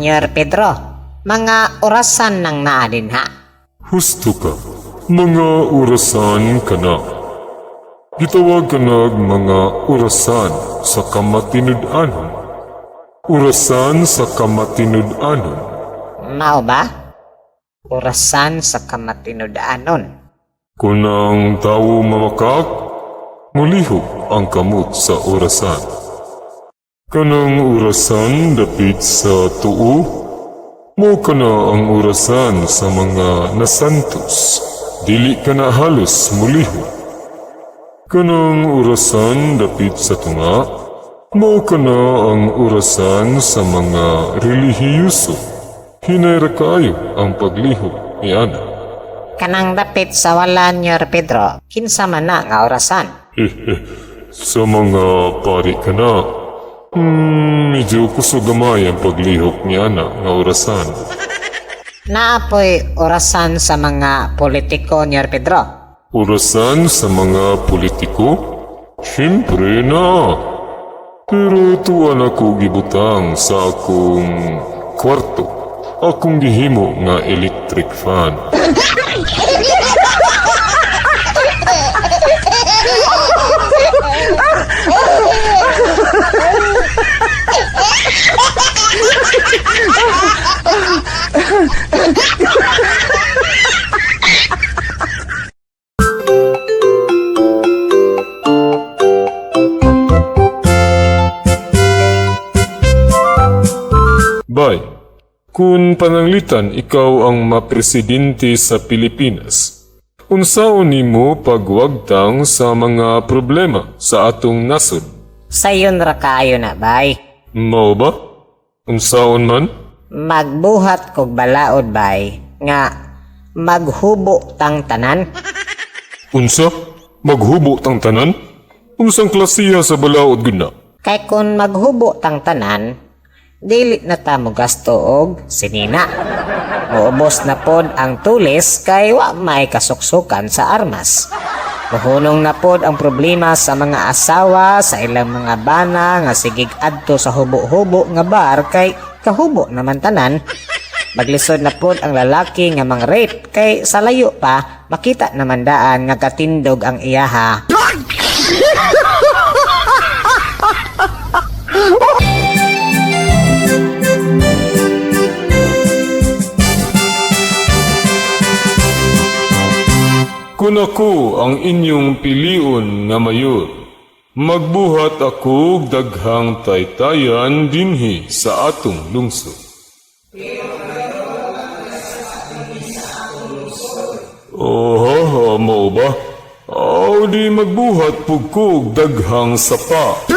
Nyor Pedro, mga orasan nang naadin ha. Husto ka, mga orasan ka na. Gitawag ka nag mga orasan sa kamatinud-anon. Orasan sa kamatinud-anon. Mao ba? Orasan sa kamatinud-anon. Kung ang tao mamakak, mulihok ang kamot sa orasan. Kanang orasan dapit sa tuo, mo kana ang orasan sa mga nasantos, dili ka na halos muliho. Kanang orasan dapit sa tunga, mo kana ang orasan sa mga relihiyoso, hinay ra kaayo ang pagliho ni ana. Kanang dapit sa wala Nyor Pedro, kinsa man na nga orasan. Sa mga pari ka na, medyo kusugamay ang paglihok ni ana nga orasan. Naapoy orasan sa mga politiko Nyor Pedro. Orasan sa mga politiko? Siyempre na. Pero tuwan ako gibutang sa akong kwarto. Akong gihimo nga electric fan. Bay, kung pananglitan ikaw ang mapresidente sa Pilipinas, unsaon nimo pagwagtang sa mga problema sa atong nasod? Sayon ra kaayo na bay. Mao ba? Unsaon man? Magbuhat kog balaod bay nga maghubo tang tanan. Unsa? Maghubo tang tanan? Unsang klasiya sa balaod gud na? Kay kung maghubo tang tanan, dili na ta mo gasto og sinina. Muubos na pod ang tulis kay wa may kasuksukan sa armas. Mahunong na pod ang problema sa mga asawa sa ilang mga bana nga sigig adto sa hubo-hubo nga bar kay kahubo naman tanan. Maglisod na pod ang lalaki nga mang rape kay sa layo pa makita naman daan nga katindog ang iyaha. Kung ako ang inyong pilion nga mayor, magbuhat ako og daghang taytayan dinhi sa atong lungsod. Oh, mao ba? Aw di magbuhat pug ko og daghang sapa.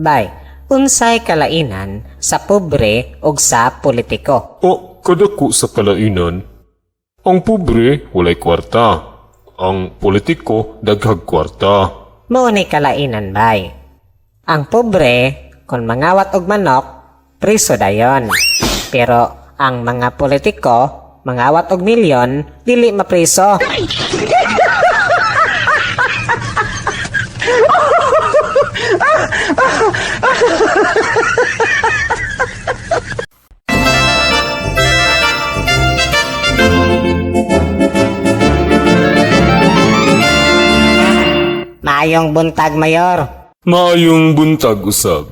Bay, unsay kalainan sa pobre ug sa politiko? O kadako sa kalainan, ang pobre walay kwarta, ang politiko daghag kwarta. Mao ni kalainan bay. Ang pobre kung mangawat og manok, priso dayon. Pero ang mga politiko mangawat og milyon, dili mapriso. Maayong buntag, Mayor. Maayong buntag usab.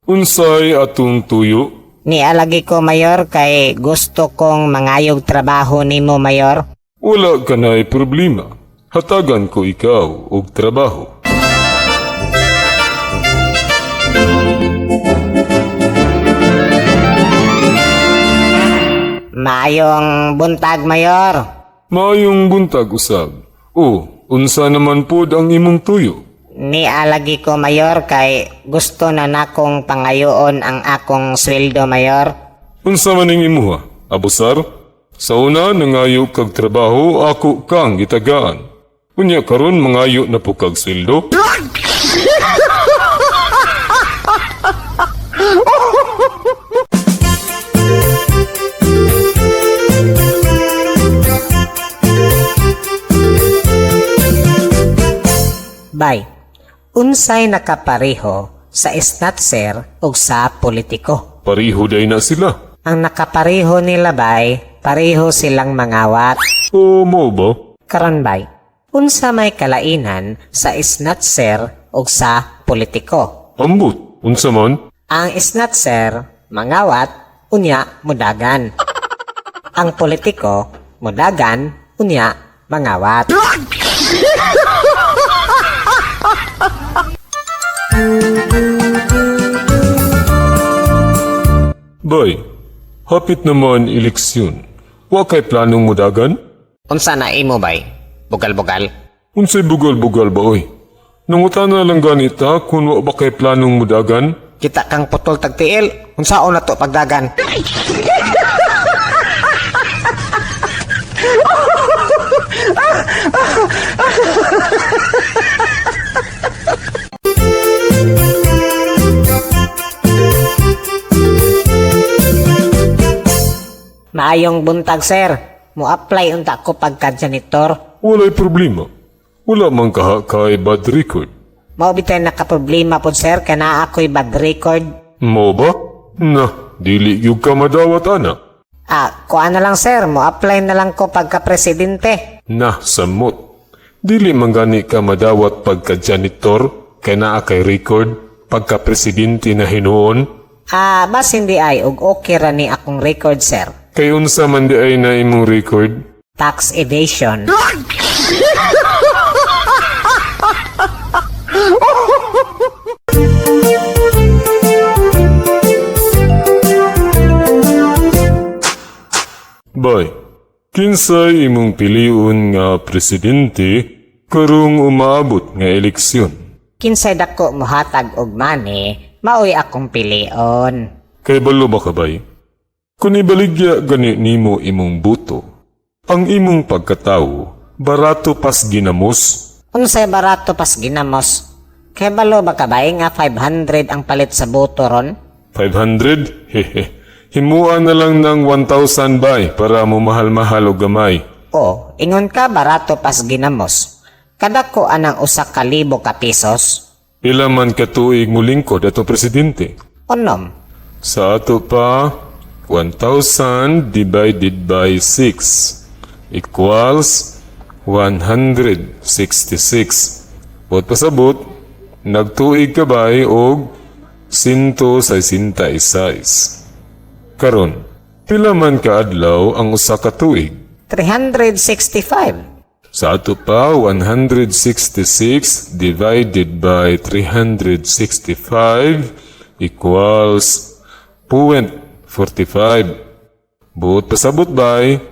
Unsay atong tuyo? Nialagi ko, Mayor, kay gusto kong mangayog trabaho nimo, Mayor. Wala ka na'y problema. Hatagan ko ikaw og trabaho. Maayong buntag, Mayor. Maayong buntag usab. Unsa naman pod ang imong tuyo? Nialagi ko mayor kay gusto na nakong pangayoon ang akong sweldo mayor. Unsa man ning imuha? Abusar? Sa una nangayo kag trabaho ako kang gitagaan. Unya karon mangayo na po kag sweldo? Bay, unsay nakapareho sa snatcher ug sa politiko? Pariho day na sila. Ang nakapareho nila bay, pareho silang mangawat. O mo ba? Karon bay, unsa may kalainan sa snatcher ug sa politiko? Ambot. Unsa man? Ang snatcher mangawat, unya mudagan. Ang politiko mudagan, unya mangawat. Bay, hapit naman eleksyon. Wa kay planong mudagan? Unsa na imo bay? Bugal-bugal. Unsay bugal-bugal ba oy? Nangutana lang ganita kung wa ba kay planong mudagan? Kita kang putol tagtiil. Unsaon na to pagdagan? Maayong buntag sir. Mo-apply unta ko pagka-janitor. Walay problema. Wala man kaha kay bad record. Mao bitay nakaproblema pod sir kana ako'y bad record. Mo ba? Na, dili gyud ka madawat ana. Kuan na lang sir, mo-apply na lang ko pagka-presidente. Na, samot. Dili man gani ka madawat pagka-janitor kay naa kay record pagka-presidente na hinuon. Bas hindi ay ug okay ra ni akong record sir. Kay unsa man di ay na imong record? Tax evasion. Bay, kinsay imong piliun nga presidente karong umaabot nga eleksyon? Kinsay dako mohatag og money, maoy akong pilion. Kay balo ba ka bay? Kung ibaligya gani nimo imong buto, ang imong pagkatao barato pas ginamos. Unsay barato pas ginamos? Kay balo ba kabay nga 500 ang palit sa boto ron? 500? Hehe. Himuan na lang ng 1,000 bay para mo mahal-mahal o gamay. Ingon ka barato pas ginamos. Kadako anang 1,000 ka pesos. Pila man katuig mo lingkod ato presidente? Unom. Sa ato pa, 1,000 divided by 6 equals 166. Bot pasabot, nagtuig ka bay og 166. Karon, pila man ka adlaw ang usa ka tuig? 365. Sa ato pa, 166 divided by 365 equals 0.45. Buot pasabot bay,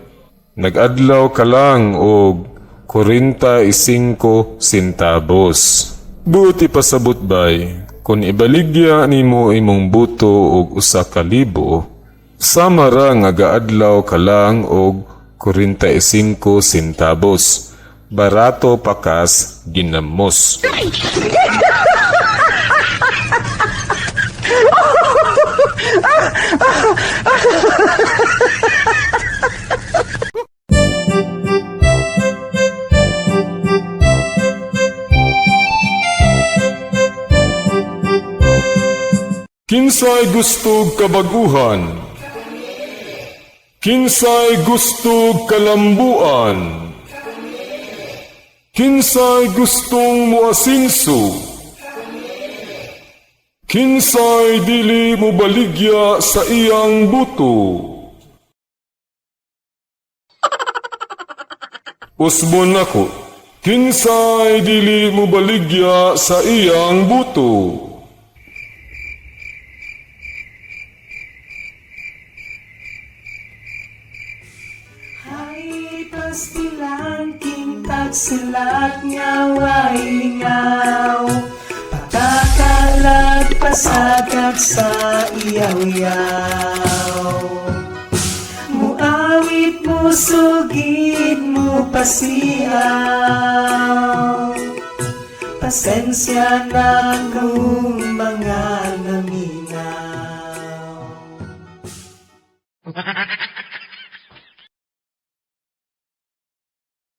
nag-adlaw ka lang og 45 centavos. Buot ipasabot bay, kung ibaligya nimo imong buto og 1,000, sama ra nga gaadlaw ka lang og 45 centavos. Barato pakas ginamos. Kinsay gustog kabaguhan? Kinsay gustog kalambuan? Kinsay gustong muasinso? Kinsay dili mo baligya sa iyang buto? Usbon ako, kinsay dili mo baligya sa iyang buto? Hay pasti Pagsilat nga way lingaw, pagkakalagpasagag sa iyaw-yaw. Muawit mo sugid mo pasiyaw, pasensya na kung mga